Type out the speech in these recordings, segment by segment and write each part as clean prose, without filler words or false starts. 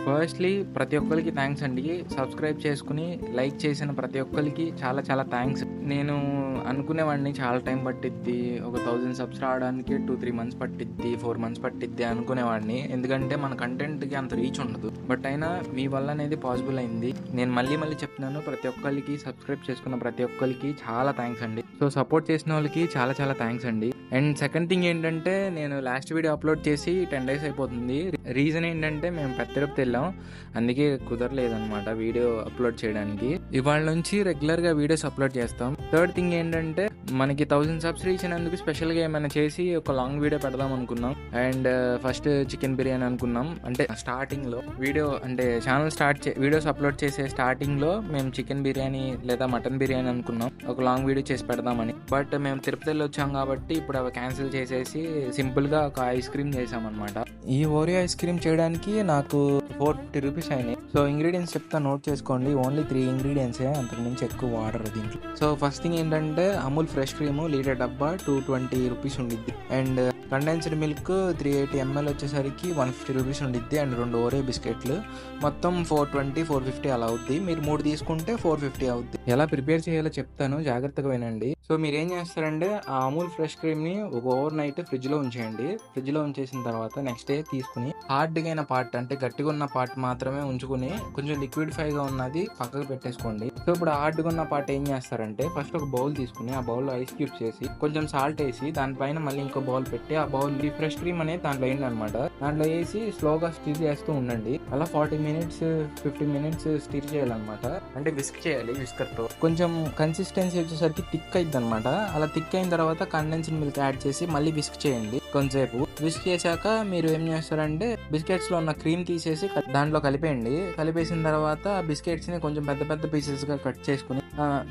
Firstly ప్రతి ఒక్కరికి thanks అండి. సబ్స్క్రైబ్ చేసుకొని, లైక్ చేసిన ప్రతి ఒక్కరికి చాలా చాలా థాంక్స్. నేను అనుకునేవాడిని చాలా టైం పట్టిద్ది. ఒక 1000 సబ్స్ రావడానికి 2, 3 మంత్స్ పట్టిద్ది, 4 మంత్స్ పట్టిద్ది అనుకునేవాడిని. ఎందుకంటే మన కంటెంట్‌కి అంత రీచ్ ఉండదు. బట్ అయినా మీ వల్ల అనేది పాసిబుల్ అయింది. నేను మళ్ళీ మళ్ళీ చెప్తున్నాను, ప్రతి ఒక్కరికి సబ్స్క్రైబ్ చేసుకున్న ప్రతి ఒక్కరికి చాలా థాంక్స్ అండి. సో సపోర్ట్ చేసిన వాళ్ళకి చాలా చాలా థాంక్స్ అండి. అండ్ సెకండ్ థింగ్ ఏంటంటే, నేను లాస్ట్ వీడియో అప్లోడ్ చేసి 10 డేస్ అయిపోతుంది. రీజన్ ఏంటంటే మేము పెద్ద తిరుపతి వెళ్ళాం, అందుకే కుదరలేదనమాట వీడియో అప్లోడ్ చేయడానికి. ఇవాళ నుంచి రెగ్యులర్గా వీడియోస్ అప్లోడ్ చేస్తాం. థర్డ్ థింగ్ ఏంటంటే, మనకి 1000 సబ్స్ రీచ్ అయినందుకు స్పెషల్గా ఏమైనా చేసి ఒక లాంగ్ వీడియో పెడదాం అనుకున్నాం. అండ్ ఫస్ట్ చికెన్ బిర్యానీ అనుకున్నాం. అంటే స్టార్టింగ్లో వీడియో అంటే ఛానల్ వీడియోస్ అప్లోడ్ చేసే స్టార్టింగ్లో మేము చికెన్ బిర్యానీ లేదా మటన్ బిర్యానీ అనుకున్నాం, ఒక లాంగ్ వీడియో చేసి పెడదామని. బట్ మేము తిరుపతి వెళ్ళి వచ్చాం కాబట్టి ఇప్పుడు అవి క్యాన్సిల్ చేసేసి సింపుల్గా ఒక ఐస్ క్రీమ్ చేసామన్నమాట. ఈ ఓరియో ఐస్ క్రీమ్ చేయడానికి నాకు 450 రూపీస్ అయినాయి. సో ఇంగ్రీడియంట్స్ చెప్తా, నోట్ చేసుకోండి. ఓన్లీ 3 ఇంగ్రీడియంట్సే, అంతకు మించి ఎక్కువ వాడరు దీంట్లో. సో ఫస్ట్ థింగ్ ఏంటంటే, అమూల్ ఫ్రెష్ క్రీమ్ లీటర్ డబ్బా 220 రూపీస్ ఉండిద్ది. అండ్ కండెన్స్డ్ మిల్క్ 380 ml వచ్చేసరికి 150 రూపీస్ ఉండిద్ది. అండ్ 2 ఓరియో బిస్కెట్లు మొత్తం 420, 450 అలా అవుద్ది. మీరు 3 తీసుకుంటే 450 అవుద్ది. ఎలా ప్రిపేర్ చేయాలో చెప్తాను, జాగ్రత్తగా వినండి. సో మీరు ఏం చేస్తారంటే, ఆ అమూల్ ఫ్రెష్ క్రీమ్ని ఒక ఓవర్ నైట్ ఫ్రిడ్జ్లో ఉంచేయండి. ఫ్రిడ్జ్లో ఉంచేసిన తర్వాత నెక్స్ట్ డే తీసుకుని హార్డ్గా అయిన పార్ట్, అంటే గట్టిగా ఉన్న పార్ట్ మాత్రమే ఉంచుకుని కొంచెం లిక్విడ్ఫైగా ఉన్నది పక్కకు పెట్టేసుకోండి. సో ఇప్పుడు హార్డ్గా ఉన్న పార్ట్ ఏం చేస్తారంటే, ఫస్ట్ ఒక బౌల్ తీసుకుని ఆ బౌల్లో ఐస్ క్యూబ్స్ వేసి కొంచెం సాల్ట్ వేసి దానిపైన మళ్ళీ ఇంకో బౌల్ పెట్టి ఆ బౌల్ ఫ్రెష్ క్రీమ్ అనేది దాంట్లో వేయండి అనమాట. దాంట్లో వేసి స్లోగా స్టిర్ చేస్తూ ఉండండి. అలా 40 మినిట్స్ 50 మినిట్స్ స్టిర్ చేయాలన్నమాట. అంటే విస్క్ చేయాలి విస్కర్తో. కొంచెం కన్సిస్టెన్సీ వచ్చేసరికి థిక్ అయింది అనమాట. అలా థిక్ అయిన తర్వాత కండెన్స్డ్ మిల్క్ యాడ్ చేసి మళ్ళీ విస్క్ చేయండి కొంతసేపు. విస్క్ చేశాక మీరు ఏం చేస్తారంటే, బిస్కెట్స్ లో ఉన్న క్రీమ్ తీసేసి దాంట్లో కలిపేయండి. కలిపేసిన తర్వాత ఆ బిస్కెట్స్ ని కొంచెం పెద్ద పెద్ద పీసెస్ గా కట్ చేసుకుని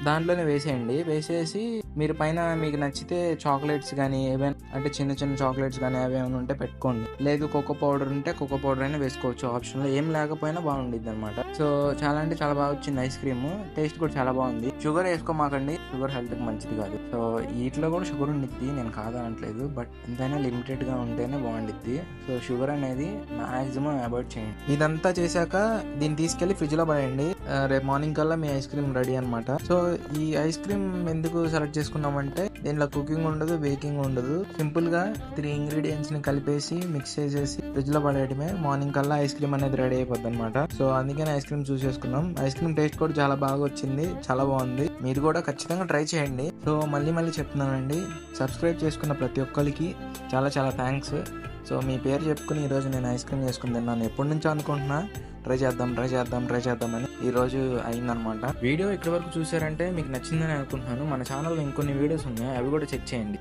దాంట్లోనే వేసేయండి. వేసేసి మీరు పైన మీకు నచ్చితే చాక్లెట్స్ కానీ ఏవైనా, అంటే చిన్న చిన్న చాక్లెట్స్ కానీ ఏమైనా ఉంటే పెట్టుకోండి. లేదు కోకో పౌడర్ ఉంటే కోకో పౌడర్ అయినా వేసుకోవచ్చు ఆప్షన్ లో. ఏం లేకపోయినా బాగుండిద్ది అనమాట. సో చాలా అంటే చాలా బాగా వచ్చింది ఐస్ క్రీమ్. టేస్ట్ కూడా చాలా బాగుంది. షుగర్ వేసుకోమాకండి, షుగర్ హెల్త్ కి మంచిది కాదు. సో వీటిలో కూడా షుగర్ ఉండిద్ది, నేను కాదనట్లేదు. బట్ ఎంతైనా లిమిటెడ్ గా ఉంటేనే బాగుండిద్ది. సో షుగర్ అనేది మాక్సిమం అవాయిడ్ చేయండి. ఇదంతా చేశాక దీన్ని తీసుకెళ్లి ఫ్రిడ్జ్ లో పడేయండి. రేపు మార్నింగ్ కల్లా మీ ఐస్ క్రీమ్ రెడీ అనమాట. సో ఈ ఐస్ క్రీమ్ ఎందుకు సెలెక్ట్ చేసుకున్నామంటే, దీంట్లో కుకింగ్ ఉండదు, బేకింగ్ ఉండదు. సింపుల్ గా 3 ఇంగ్రీడియంట్స్ ని కలిపేసి మిక్స్ చేసేసి ఫ్రిడ్జ్ లో పడేయడమే. మార్నింగ్ కల్లా ఐస్ క్రీమ్ అనేది రెడీ అయిపోద్ది అనమాట. సో అందుకని ఐస్ క్రీమ్ చూస్ చేసుకున్నాం. ఐస్ క్రీమ్ టేస్ట్ కూడా చాలా బాగా వచ్చింది, చాలా బాగుంది. మీరు కూడా ఖచ్చితంగా ట్రై చేయండి. సో మళ్ళీ మళ్ళీ చెప్తున్నానండి, సబ్స్క్రైబ్ చేసుకున్న ప్రతి ఒక్కరికి చాలా చాలా థ్యాంక్స్. సో మీ పేరు చెప్పుకుని ఈరోజు నేను ఐస్ క్రీమ్ చేసుకుని తిన్నాను. ఎప్పటి నుంచో అనుకుంటున్నా ట్రై చేద్దామని ఈరోజు అయిందనమాట. వీడియో ఇక్కడి వరకు చూసారంటే మీకు నచ్చిందని అనుకుంటున్నాను. మన ఛానల్లో ఇంకొన్ని వీడియోస్ ఉన్నాయి, అవి కూడా చెక్ చేయండి.